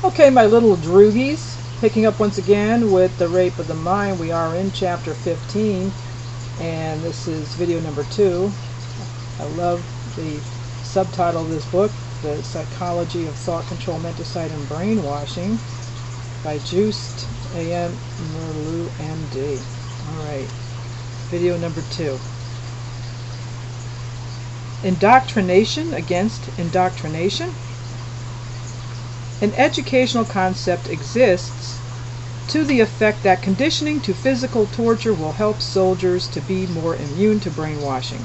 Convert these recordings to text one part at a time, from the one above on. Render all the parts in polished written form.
Okay, my little droogies, picking up once again with The Rape of the Mind. We are in chapter 15, and this is video number 2. I love the subtitle of this book, The Psychology of Thought Control, Menticide, and Brainwashing, by Juiced A.M. Merleau, M.D. Alright, video number 2. Indoctrination against indoctrination. An educational concept exists to the effect that conditioning to physical torture will help soldiers to be more immune to brainwashing.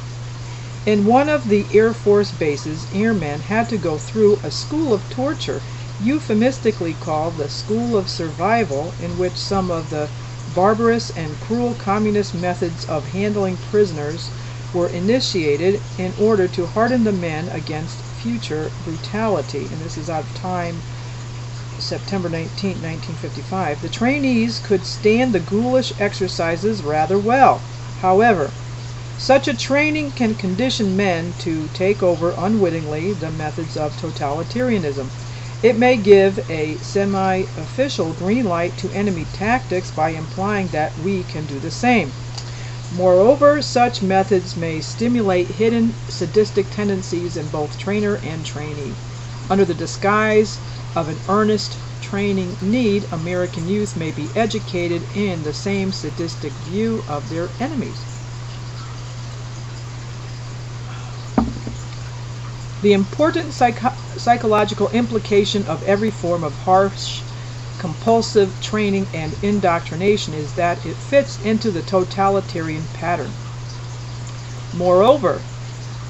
In one of the Air Force bases, airmen had to go through a school of torture, euphemistically called the School of Survival, in which some of the barbarous and cruel communist methods of handling prisoners were initiated in order to harden the men against future brutality. And this is out of Time, September 19, 1955. The trainees could stand the ghoulish exercises rather well. However, such a training can condition men to take over unwittingly the methods of totalitarianism. It may give a semi-official green light to enemy tactics by implying that we can do the same. Moreover, such methods may stimulate hidden sadistic tendencies in both trainer and trainee. Under the disguise of an earnest training need, American youth may be educated in the same sadistic view of their enemies. The important psychological implication of every form of harsh, compulsive training and indoctrination is that it fits into the totalitarian pattern. Moreover,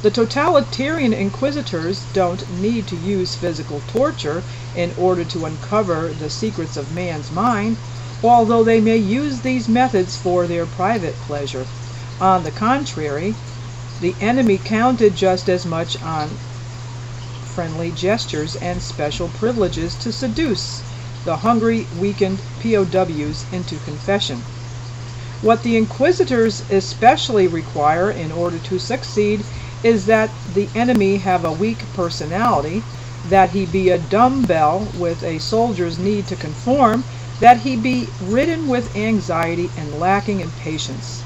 the totalitarian inquisitors don't need to use physical torture in order to uncover the secrets of man's mind, although they may use these methods for their private pleasure. On the contrary, the enemy counted just as much on friendly gestures and special privileges to seduce the hungry, weakened POWs into confession. What the inquisitors especially require in order to succeed is that the enemy have a weak personality, that he be a dumbbell with a soldier's need to conform, that he be ridden with anxiety and lacking in patience.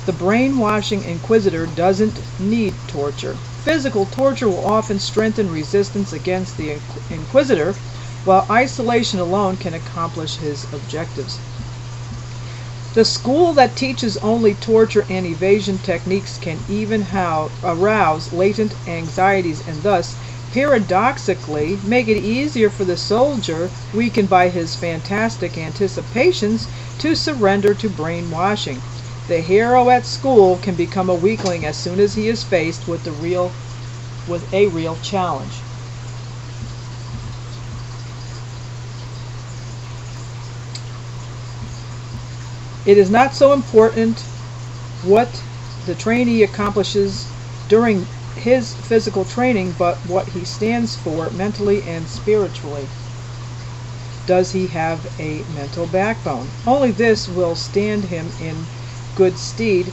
The brainwashing inquisitor doesn't need torture. Physical torture will often strengthen resistance against the inquisitor, while isolation alone can accomplish his objectives. The school that teaches only torture and evasion techniques can even arouse latent anxieties and thus, paradoxically, make it easier for the soldier, weakened by his fantastic anticipations, to surrender to brainwashing. The hero at school can become a weakling as soon as he is faced with a real challenge. It is not so important what the trainee accomplishes during his physical training, but what he stands for mentally and spiritually. Does he have a mental backbone? Only this will stand him in good stead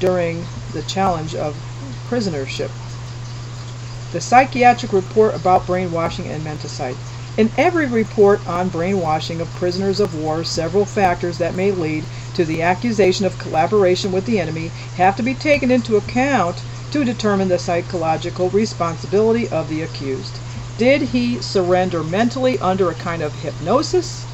during the challenge of prisonership. The psychiatric report about brainwashing and menticide. In every report on brainwashing of prisoners of war, several factors that may lead to the accusation of collaboration with the enemy have to be taken into account to determine the psychological responsibility of the accused. Did he surrender mentally under a kind of hypnosis?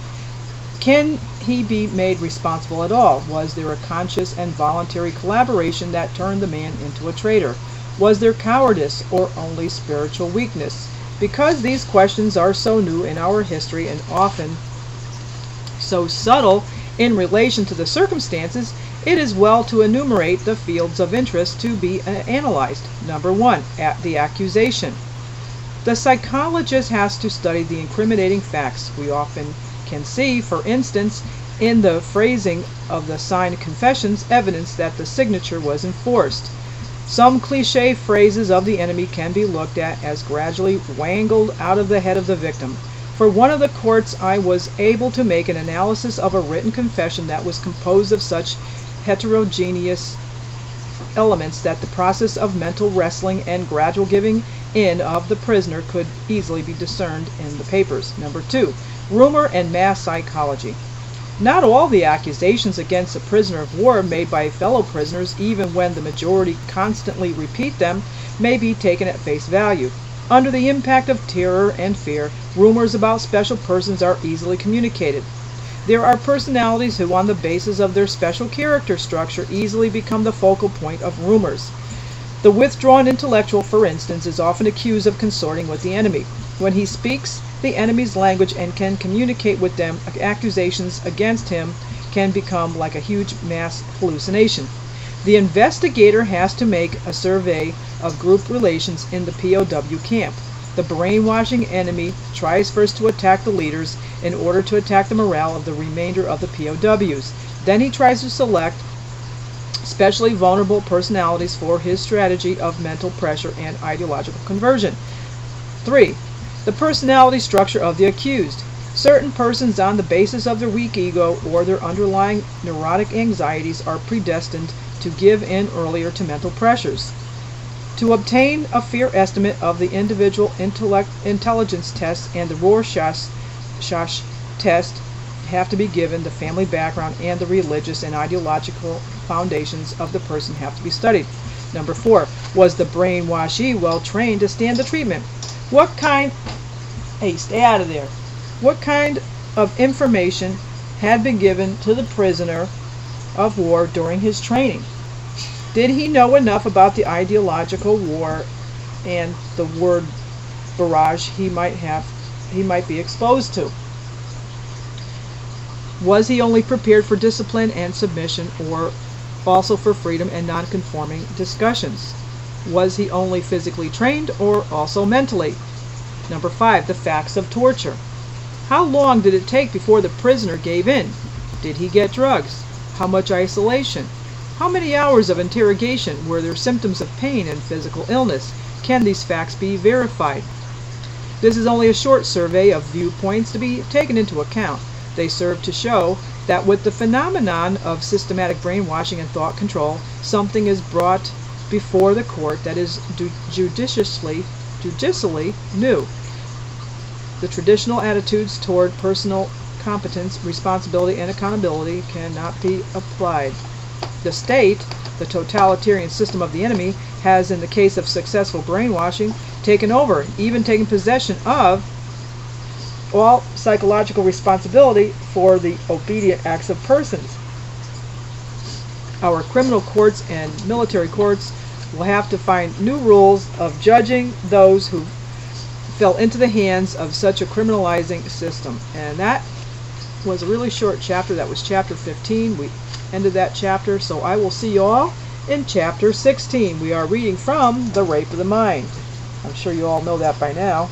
Can he be made responsible at all? Was there a conscious and voluntary collaboration that turned the man into a traitor? Was there cowardice or only spiritual weakness? Because these questions are so new in our history and often so subtle in relation to the circumstances, it is well to enumerate the fields of interest to be analyzed. Number 1, the accusation. The psychologist has to study the incriminating facts. We often can see, for instance, in the phrasing of the signed confessions, evidence that the signature was enforced. Some cliché phrases of the enemy can be looked at as gradually wangled out of the head of the victim. For one of the courts, I was able to make an analysis of a written confession that was composed of such heterogeneous elements that the process of mental wrestling and gradual giving in of the prisoner could easily be discerned in the papers. Number 2, rumor and mass psychology. Not all the accusations against a prisoner of war made by fellow prisoners, even when the majority constantly repeat them, may be taken at face value. Under the impact of terror and fear, rumors about special persons are easily communicated. There are personalities who, on the basis of their special character structure, easily become the focal point of rumors. The withdrawn intellectual, for instance, is often accused of consorting with the enemy. When he speaks the enemy's language and can communicate with them, accusations against him can become like a huge mass hallucination. The investigator has to make a survey of group relations in the POW camp. The brainwashing enemy tries first to attack the leaders in order to attack the morale of the remainder of the POWs. Then he tries to select especially vulnerable personalities for his strategy of mental pressure and ideological conversion. 3. The personality structure of the accused. Certain persons, on the basis of their weak ego or their underlying neurotic anxieties, are predestined to give in earlier to mental pressures. To obtain a fair estimate of the individual intelligence test and the Rorschach test have to be given, the family background and the religious and ideological foundations of the person have to be studied. Number 4, was the brainwashee well trained to stand the treatment? What kind of information had been given to the prisoner of war during his training? Did he know enough about the ideological war and the word barrage he might be exposed to? Was he only prepared for discipline and submission, or also for freedom and non-conforming discussions? Was he only physically trained, or also mentally? Number 5, the facts of torture. How long did it take before the prisoner gave in? Did he get drugs? How much isolation? How many hours of interrogation? Were there symptoms of pain and physical illness? Can these facts be verified? This is only a short survey of viewpoints to be taken into account. They serve to show that with the phenomenon of systematic brainwashing and thought control, something is brought before the court that is judicially new. The traditional attitudes toward personal competence, responsibility, and accountability cannot be applied. The state, the totalitarian system of the enemy, has, in the case of successful brainwashing, taken over, even taken possession of all psychological responsibility for the obedient acts of persons. Our criminal courts and military courts will have to find new rules of judging those who fell into the hands of such a criminalizing system. And that was a really short chapter. That was chapter 15. We ended that chapter, so I will see you all in chapter 16. We are reading from The Rape of the Mind. I'm sure you all know that by now.